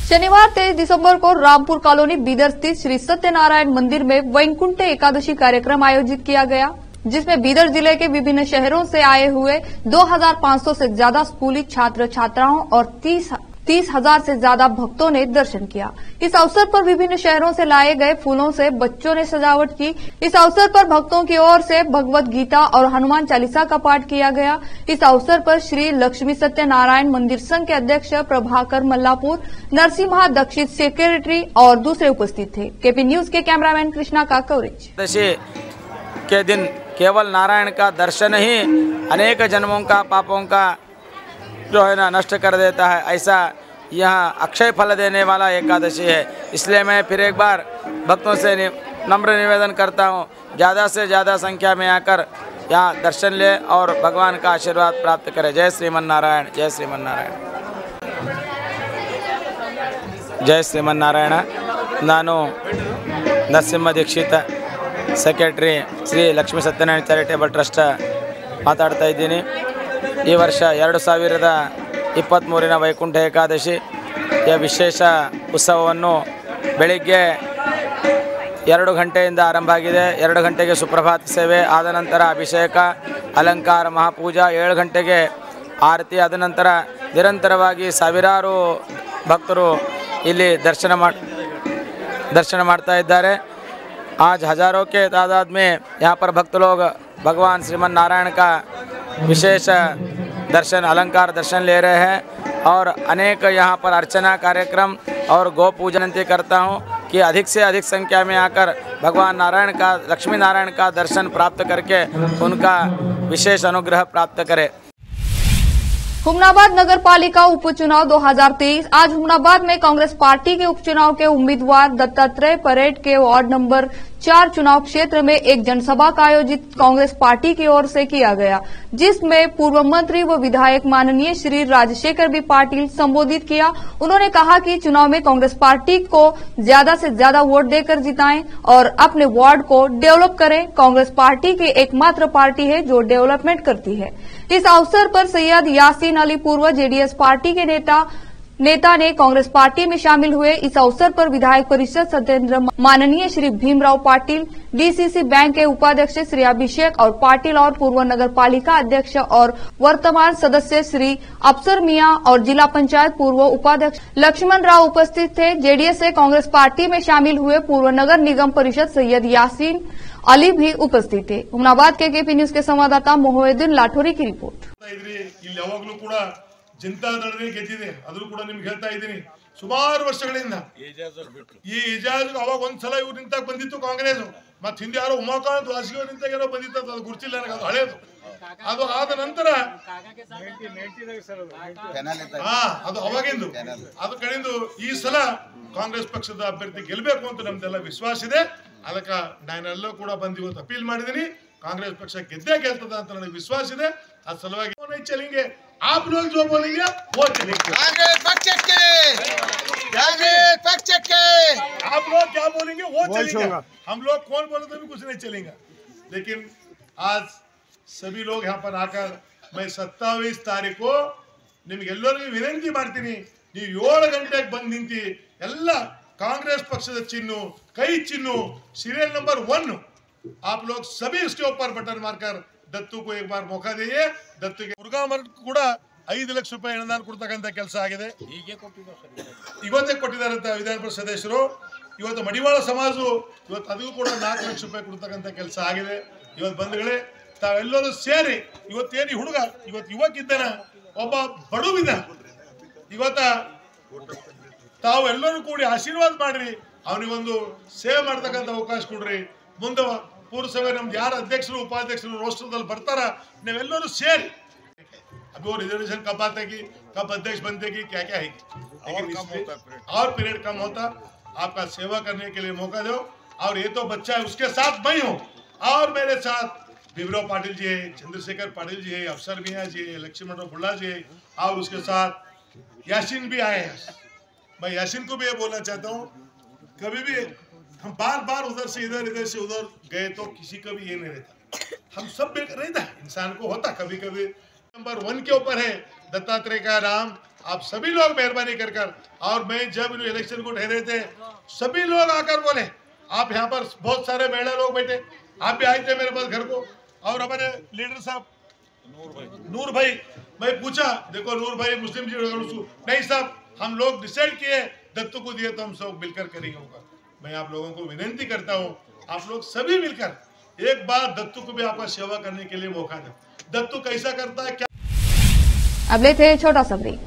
[SPEAKER 1] शनिवार 23 दिसंबर को रामपुर कॉलोनी बीदर स्थित श्री सत्यनारायण मंदिर में वैकुंठ एकादशी कार्यक्रम आयोजित किया गया, जिसमें बीदर जिले के विभिन्न शहरों से आए हुए 2500 से ज्यादा स्कूली छात्र छात्राओं और 30,000 से ज्यादा भक्तों ने दर्शन किया। इस अवसर पर विभिन्न शहरों से लाए गए फूलों से बच्चों ने सजावट की। इस अवसर पर भक्तों की ओर से भगवत गीता और हनुमान चालीसा का पाठ किया गया। इस अवसर पर श्री लक्ष्मी सत्यनारायण मंदिर संघ के अध्यक्ष प्रभाकर मल्लापुर, नरसिम्हा दक्षित सेक्रेटरी और दूसरे उपस्थित थे। केपी न्यूज के कैमरामैन कृष्णा का कवरेज।
[SPEAKER 8] के दिन केवल नारायण का दर्शन ही अनेक जन्मों का पापों का जो है ना नष्ट कर देता है। ऐसा यहाँ अक्षय फल देने वाला एकादशी है। इसलिए मैं फिर एक बार भक्तों से नम्र निवेदन करता हूँ, ज़्यादा से ज़्यादा संख्या में आकर यहाँ दर्शन ले और भगवान का आशीर्वाद प्राप्त करें। जय श्रीमन्नारायण, जय श्रीमन्नारायण, जय श्रीमन्नारायण। ನಾನು Narasimha Dikshit, secretary Shri Lakshmi Satyanarayana charitable trust ಮಾತಾಡ್ತಾ ಇದ್ದೀನಿ. ಈ ವರ್ಷ 2023 ವೈಕುಂಠ ಏಕಾದಶಿಯ ವಿಶೇಷ ಉತ್ಸವವನ್ನು ಬೆಳಿಗ್ಗೆ 2 ಗಂಟೆಯಿಂದ ಆರಂಭ ಆಗಿದೆ. 2 ಗಂಟೆಗೆ ಸುಪ್ರಭಾತ ಸೇವೆ, ಆದ ನಂತರ ಅಭಿಷೇಕ, ಅಲಂಕಾರ, ಮಹಾಪೂಜಾ, 7 ಗಂಟೆಗೆ ಆರತಿ, ಆದ ನಂತರ ನಿರಂತರವಾಗಿ ಸಾವಿರಾರು ಭಕ್ತರು ಇಲ್ಲಿ दर्शन ಮಾಡ್ತಾ ಇದ್ದಾರೆ। आज हज़ारों के तादाद में यहाँ पर भक्त लोग भगवान श्रीमन नारायण का विशेष दर्शन अलंकार दर्शन ले रहे हैं और अनेक यहाँ पर अर्चना कार्यक्रम और गौ पूजन करता हूँ कि अधिक से अधिक संख्या में आकर भगवान नारायण का लक्ष्मी नारायण का दर्शन प्राप्त करके उनका विशेष अनुग्रह प्राप्त करें।
[SPEAKER 1] हुमनाबाद नगर पालिका उपचुनाव 2023। आज हुमनाबाद में कांग्रेस पार्टी के उपचुनाव के उम्मीदवार दत्तात्रेय परेड के वार्ड नंबर 4 चुनाव क्षेत्र में एक जनसभा का आयोजित कांग्रेस पार्टी की ओर से किया गया, जिसमें पूर्व मंत्री व विधायक माननीय श्री राजशेखर बी पाटिल संबोधित किया। उन्होंने कहा कि चुनाव में कांग्रेस पार्टी को ज्यादा से ज्यादा वोट देकर जिताएं और अपने वार्ड को डेवलप करें। कांग्रेस पार्टी की एकमात्र पार्टी है जो डेवलपमेंट करती है। इस अवसर पर सैयद यासीन अली पूर्व जेडीएस पार्टी के नेता ने कांग्रेस पार्टी में शामिल हुए। इस अवसर पर विधायक परिषद सदस्य माननीय श्री भीमराव पाटिल, डीसीसी बैंक के उपाध्यक्ष श्री अभिषेक और पाटिल और पूर्व नगर पालिका अध्यक्ष और वर्तमान सदस्य श्री अफसर मियां और जिला पंचायत पूर्व उपाध्यक्ष लक्ष्मण राव उपस्थित थे। जेडीएस से कांग्रेस पार्टी में शामिल हुए पूर्व नगर निगम परिषद सैयद यासीन अली भी उपस्थित थे। हुमनाबाद के केपी न्यूज के संवाददाता मोहिउद्दीन लाठोरी की रिपोर्ट।
[SPEAKER 9] ಜನತಾ ದಳನೇ ಗೆದ್ದಿದೆ, ಅದ್ರೂ ಕೂಡ ನಿಮ್ಗೆ ಹೇಳ್ತಾ ಇದ್ದೀನಿ ಸುಮಾರು ವರ್ಷಗಳಿಂದ ಈ ಇಜಾಜ್ ಅವಾಗ ಒಂದ್ಸಲ ಇವ್ರು ನಿಂತಾಗ ಬಂದಿತ್ತು ಕಾಂಗ್ರೆಸ್, ಮತ್ತೆ ಹಿಂದೆ ಯಾರೋ ಉಮಾಕಾಂತ್ ವಾಸಿಗೆ ನಿಂತಾಗ ಏನೋ ಬಂದಿತ್ತು, ಅದು ಗುರ್ತಿಲ್ಲ ನನಗೆ, ಅದು ಹಳೇದು. ಅದು ಆದ ನಂತರ ಅದು ಅವಾಗಿಂದು ಅದು ಕಡೆಂದು ಈ ಸಲ ಕಾಂಗ್ರೆಸ್ ಪಕ್ಷದ ಅಭ್ಯರ್ಥಿ ಗೆಲ್ಲಬೇಕು ಅಂತ ನಮ್ದೆಲ್ಲ ವಿಶ್ವಾಸ ಇದೆ. ಅದಕ್ಕೆ ನಾನೆಲ್ಲೂ ಕೂಡ ಬಂದು ಇವತ್ತು ಅಪೀಲ್ ಮಾಡಿದ್ದೀನಿ, ಕಾಂಗ್ರೆಸ್ ಪಕ್ಷ ಗೆದ್ದೇ ಗೆಲ್ತದ ಅಂತ ನನಗೆ ವಿಶ್ವಾಸ ಇದೆ. ಅದ್ ಸಲುವಾಗಿ ಚಲಿಂಗೆ आप लोग जो बोलेंगे वो चलेंगे। कांग्रेस पक्ष के आप लोग क्या बोलेंगे वो चलेगा। हम लोग कौन बोले तो भी कुछ नहीं चलेगा। लेकिन आज सभी लोग यहाँ पर आकर मैं 27 तारीख को ನಿಮಗೆಲ್ಲರಿಗೂ ವಿನಂತಿ ಮಾಡ್ತೀನಿ, ನೀವು 7 ಗಂಟೆಗೆ ಬಂದು ನಿಂತಿ ಎಲ್ಲ ಕಾಂಗ್ರೆಸ್ ಪಕ್ಷದ ಚಿನ್ನು ಕೈ ಚಿನ್ನು सीरियल नंबर 1 आप लोग सभी इसके ऊपर बटन मारकर दत्तू को एक बार मौका दिए। दत्तू के मुर्गा मर्ग ಕೂಡ 5 ಲಕ್ಷ ರೂಪಾಯಿ ಅನುದಾನ ಕೊಡ್ತಕ್ಕಂತ ಕೆಲಸ ಆಗಿದೆ. ಇವತ್ತೇ ಕೊಟ್ಟಿದ್ದಾರೆ ವಿಧಾನ ಪರಿಷತ್ ಸದಸ್ಯರು. ಇವತ್ತು ಮಡಿವಾಳ ಸಮಾಜ ಇವತ್ತು ಅದಕ್ಕೂ ಕೂಡ 4 ಲಕ್ಷ ರೂಪಾಯಿ ಕೊಡ್ತಕ್ಕಂತ ಕೆಲಸ ಆಗಿದೆ. ಇವತ್ತು ಬಂಧುಗಳೇ ತಾವೆಲ್ಲರೂ ಸೇರಿ ಇವತ್ತೇನು ಹುಡುಗ ಇವತ್ತು ಯುವಕ ಇದ್ದಾನ, ಒಬ್ಬ ಬಡವಿದ, ಇವತ್ತ ತಾವೆಲ್ಲರೂ ಕೂಡಿ ಆಶೀರ್ವಾದ ಮಾಡ್ರಿ, ಅವನಿಗೊಂದು ಸೇವೆ ಮಾಡ್ತಕ್ಕಂತ ಅವಕಾಶ ಕೊಡ್ರಿ. ಮುಂದೆ ಪುರಸಭೆ ನಮ್ದು ಯಾರು ಅಧ್ಯಕ್ಷರು ಉಪಾಧ್ಯಕ್ಷರು ರೋಸ್ಟರ್ದಲ್ಲಿ ಬರ್ತಾರ ನೀವೆಲ್ಲರೂ ಸೇರಿ अभी वो रिजर्वेशन कब आता है कि कब अध्यक्ष बनते कि क्या क्या है और पीरियड कम होता, आपका सेवा करने के लिए मौका दो। और ये तो बच्चा है, उसके साथ मैं हूँ और मेरे साथ भीमराव पाटिल जी है, चंद्रशेखर पाटिल जी है, अफसर मियाँ जी है, लक्ष्मण बुल्ला जी है और उसके साथ यासीन भी आए हैं। मैं यासीन को भी ये बोलना चाहता हूँ, कभी भी हम बार बार उधर से इधर गए तो किसी का भी ये नहीं रहता, हम सब मिलकर रहता है, इंसान को होता कभी कभी। नंबर 1 के ऊपर है दत्तात्रेय का नाम, आप सभी लोग मेहरबानी कर और मैं जब इलेक्शन को ठहरे थे सभी लोग आकर बोले, आप यहाँ पर बहुत सारे महिला लोग बैठे, आप भी आए थे मेरे पास घर को, और हमारे लीडर साहब नूर भाई, मैं पूछा देखो नूर भाई मुस्लिम जी नहीं साहब हम लोग डिसाइड किए दत्तू को दिए तो हम सब मिलकर करेंगे होगा। मैं आप लोगों को विनती करता हूँ आप लोग सभी मिलकर एक बार दत्तू को भी आपका सेवा करने के लिए मौका दें। दत्तू कैसा करता है क्या।
[SPEAKER 1] अब लेते हैं छोटा सा ब्रेक।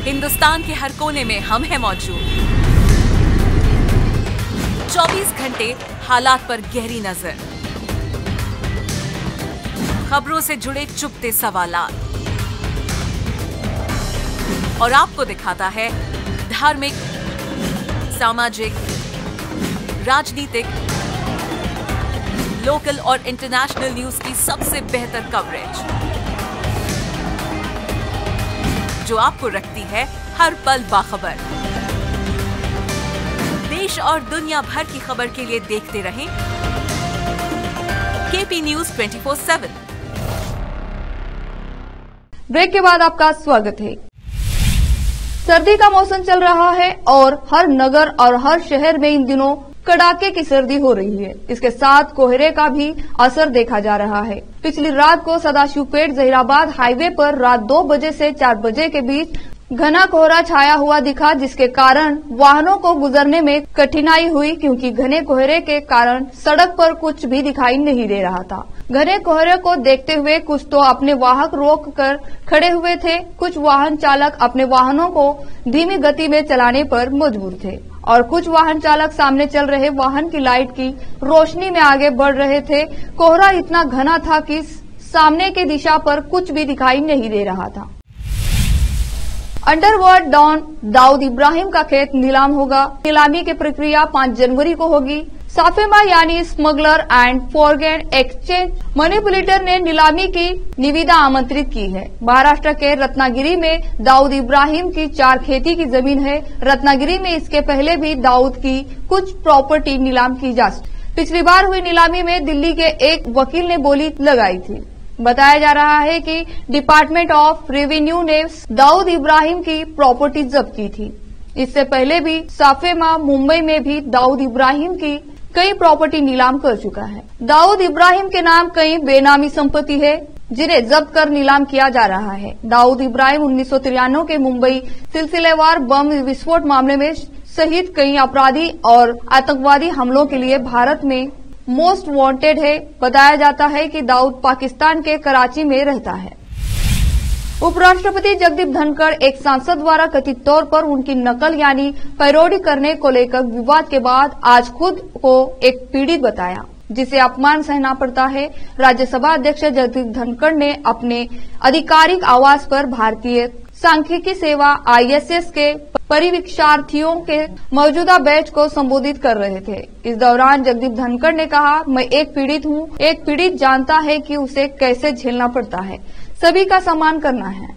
[SPEAKER 10] हिंदुस्तान के हर कोने में हम हैं मौजूद, 24 घंटे हालात पर गहरी नजर, खबरों से जुड़े चुपते सवालात और आपको दिखाता है धार्मिक, सामाजिक, राजनीतिक, लोकल और इंटरनेशनल न्यूज की सबसे बेहतर कवरेज जो आपको रखती है हर पल बाखबर। देश और दुनिया भर की खबर के लिए देखते रहें केपी न्यूज 24/7।
[SPEAKER 1] ब्रेक के बाद आपका स्वागत है। सर्दी का मौसम चल रहा है और हर नगर और हर शहर में इन दिनों कड़ाके की सर्दी हो रही है। इसके साथ कोहरे का भी असर देखा जा रहा है। पिछली रात को सदाशिवपेट जहीराबाद हाईवे पर रात 2 बजे से 4 बजे के बीच घना कोहरा छाया हुआ दिखा, जिसके कारण वाहनों को गुजरने में कठिनाई हुई, क्योंकि घने कोहरे के कारण सड़क पर कुछ भी दिखाई नहीं दे रहा था। घने कोहरे को देखते हुए कुछ तो अपने वाहन रोक कर खड़े हुए थे, कुछ वाहन चालक अपने वाहनों को धीमी गति में चलाने पर मजबूर थे और कुछ वाहन चालक सामने चल रहे वाहन की लाइट की रोशनी में आगे बढ़ रहे थे। कोहरा इतना घना था कि सामने की दिशा पर कुछ भी दिखाई नहीं दे रहा था। अंडरवर्ल्ड डॉन दाऊद इब्राहिम का खेत नीलाम होगा। नीलामी की प्रक्रिया 5 जनवरी को होगी। साफेमा यानी स्मगलर एंड फॉरगेन एक्सचेंज मैनिपुलेटर ने नीलामी की निविदा आमंत्रित की है। महाराष्ट्र के रत्नागिरी में दाऊद इब्राहिम की 4 खेती की जमीन है। रत्नागिरी में इसके पहले भी दाऊद की कुछ प्रॉपर्टी नीलाम की जा चुकी। पिछली बार हुई नीलामी में दिल्ली के एक वकील ने बोली लगाई थी। बताया जा रहा है कि डिपार्टमेंट ऑफ रेवेन्यू ने दाऊद इब्राहिम की प्रॉपर्टी जब्त की थी। इससे पहले भी साफेमा मुंबई में भी दाऊद इब्राहिम की कई प्रॉपर्टी नीलाम कर चुका है। दाऊद इब्राहिम के नाम कई बेनामी संपत्ति है, जिन्हें जब्त कर नीलाम किया जा रहा है। दाऊद इब्राहिम 1993 के मुंबई सिलसिलेवार बम विस्फोट मामले में सहित कई अपराधी और आतंकवादी हमलों के लिए भारत में मोस्ट वांटेड है। बताया जाता है कि दाऊद पाकिस्तान के कराची में रहता है। उपराष्ट्रपति जगदीप धनखड़ एक सांसद द्वारा कथित तौर पर उनकी नकल यानी पैरोडी करने को लेकर विवाद के बाद आज खुद को एक पीड़ित बताया, जिसे अपमान सहना पड़ता है। राज्यसभा अध्यक्ष जगदीप धनखड़ ने अपने आधिकारिक आवास पर भारतीय सांख्यिकी सेवा ISS के परिवीक्षार्थियों के मौजूदा बैच को संबोधित कर रहे थे। इस दौरान जगदीप धनखड़ ने कहा, मैं एक पीड़ित हूँ। एक पीड़ित जानता है कि उसे कैसे झेलना पड़ता है। सभी का सम्मान करना है।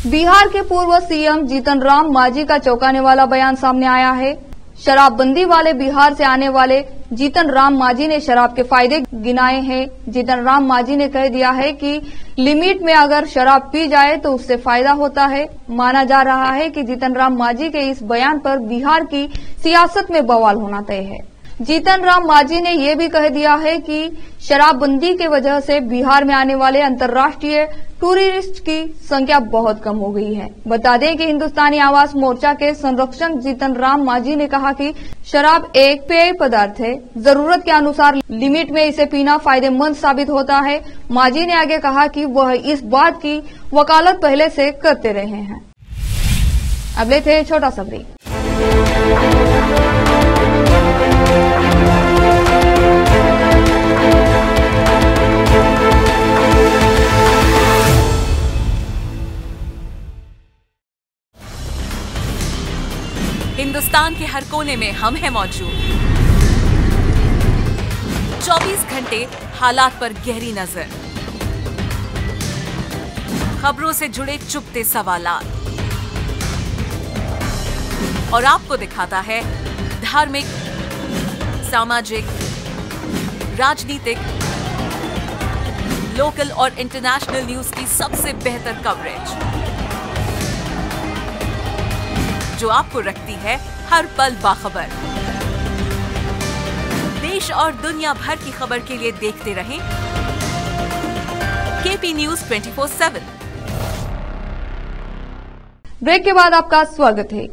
[SPEAKER 1] बिहार के पूर्व CM जीतन राम मांझी का चौंकाने वाला बयान सामने आया है। शराबबंदी वाले बिहार से आने वाले जीतन राम मांझी ने शराब के फायदे गिनाए हैं। जीतन राम मांझी ने कह दिया है कि लिमिट में अगर शराब पी जाए तो उससे फायदा होता है। माना जा रहा है कि जीतन राम मांझी के इस बयान पर बिहार की सियासत में बवाल होना तय है। जीतन राम मांझी ने यह भी कह दिया है कि शराबबंदी के वजह से बिहार में आने वाले अंतर्राष्ट्रीय टूरिस्ट की संख्या बहुत कम हो गई है। बता दें कि हिंदुस्तानी आवास मोर्चा के संरक्षक जीतन राम मांझी ने कहा कि शराब एक पेय पदार्थ है, जरूरत के अनुसार लिमिट में इसे पीना फायदेमंद साबित होता है। मांझी ने आगे कहा कि वह इस बात की वकालत पहले से करते रहे हैं। अब लेते हैं छोटा सा ब्रेक।
[SPEAKER 10] हिंदुस्तान के हर कोने में हम हैं मौजूद। 24 घंटे हालात पर गहरी नजर, खबरों से जुड़े चुपते सवालात और आपको दिखाता है धार्मिक, सामाजिक, राजनीतिक, लोकल और इंटरनेशनल न्यूज की सबसे बेहतर कवरेज, जो आपको रखती है हर पल बाखबर। देश और दुनिया भर की खबर के लिए देखते रहें KP News 24/7।
[SPEAKER 1] ब्रेक के बाद आपका स्वागत है।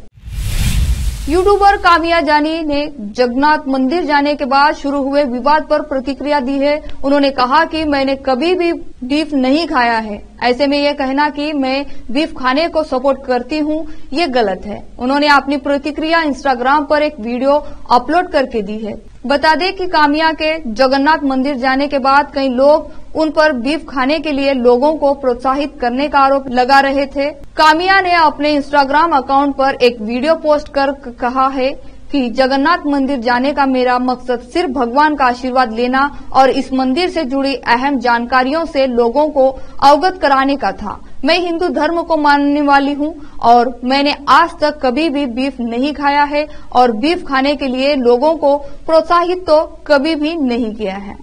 [SPEAKER 1] यूट्यूबर कामिया जानी ने जगन्नाथ मंदिर जाने के बाद शुरू हुए विवाद पर प्रतिक्रिया दी है। उन्होंने कहा कि मैंने कभी भी बीफ नहीं खाया है, ऐसे में यह कहना कि मैं बीफ खाने को सपोर्ट करती हूं, ये गलत है। उन्होंने अपनी प्रतिक्रिया इंस्टाग्राम पर एक वीडियो अपलोड करके दी है। बता दें कि कामिया के जगन्नाथ मंदिर जाने के बाद कई लोग उन पर बीफ खाने के लिए लोगों को प्रोत्साहित करने का आरोप लगा रहे थे। कामिया ने अपने इंस्टाग्राम अकाउंट पर एक वीडियो पोस्ट कर कहा है कि जगन्नाथ मंदिर जाने का मेरा मकसद सिर्फ भगवान का आशीर्वाद लेना और इस मंदिर से जुड़ी अहम जानकारियों से लोगों को अवगत कराने का था। मैं हिंदू धर्म को मानने वाली हूं और मैंने आज तक कभी भी बीफ नहीं खाया है और बीफ खाने के लिए लोगों को प्रोत्साहित तो कभी भी नहीं किया है।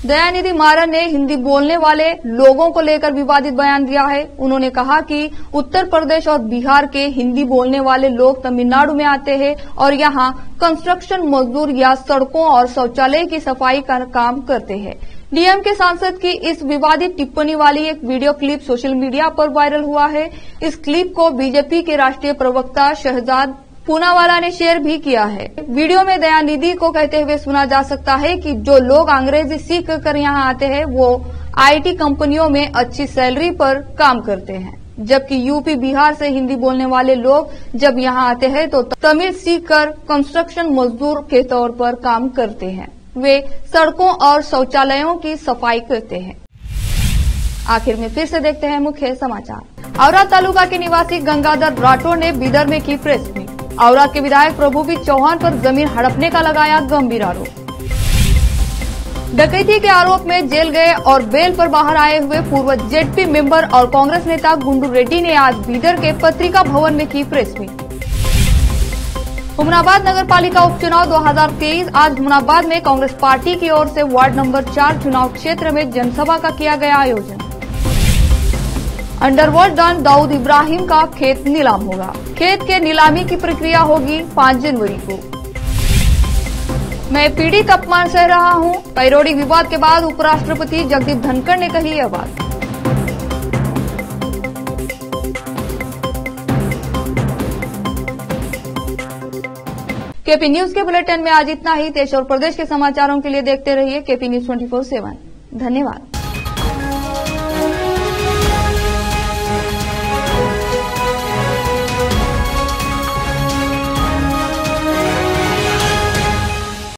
[SPEAKER 1] दयानिधि मारन ने हिंदी बोलने वाले लोगों को लेकर विवादित बयान दिया है। उन्होंने कहा कि उत्तर प्रदेश और बिहार के हिंदी बोलने वाले लोग तमिलनाडु में आते हैं और यहां कंस्ट्रक्शन मजदूर या सड़कों और शौचालय की सफाई का काम करते हैं। डीएम के सांसद की इस विवादित टिप्पणी वाली एक वीडियो क्लिप सोशल मीडिया पर वायरल हुआ है। इस क्लिप को बीजेपी के राष्ट्रीय प्रवक्ता शहजाद पूनावाला ने शेयर भी किया है। वीडियो में दयानिधि को कहते हुए सुना जा सकता है कि जो लोग अंग्रेजी सीख कर यहाँ आते हैं वो आईटी कंपनियों में अच्छी सैलरी पर काम करते हैं, जबकि यूपी बिहार से हिंदी बोलने वाले लोग जब यहाँ आते हैं तो तमिल सीखकर कंस्ट्रक्शन मजदूर के तौर पर काम करते हैं। वे सड़कों और शौचालयों की सफाई करते हैं। आखिर में फिर से देखते हैं मुख्य समाचार। औराद तालुका के निवासी गंगाधर राठौड़ ने बीदर में की प्रेस मीट। औराद के विधायक प्रभुवीर चौहान पर जमीन हड़पने का लगाया गंभीर आरोप। डकैती के आरोप में जेल गए और बेल पर बाहर आए हुए पूर्व जेडपी मेंबर और कांग्रेस नेता गुंडू रेड्डी ने आज बीदर के पत्रिका भवन में की प्रेस मीट। हुमनाबाद नगर पालिका उपचुनाव 2023 आज हुमनाबाद में कांग्रेस पार्टी की ओर से वार्ड नंबर 4 चुनाव क्षेत्र में जनसभा का किया गया आयोजन। अंडरवर्ल्ड डॉन दाऊद इब्राहिम का खेत नीलाम होगा। खेत के नीलामी की प्रक्रिया होगी 5 जनवरी को। मैं पीड़ित अपमान सह रहा हूं। पैरोडी विवाद के बाद उपराष्ट्रपति जगदीप धनखड़ ने कही यह बात। केपी न्यूज के बुलेटिन में आज इतना ही। देश और प्रदेश के समाचारों के लिए देखते रहिए केपी न्यूज 24/7। धन्यवाद।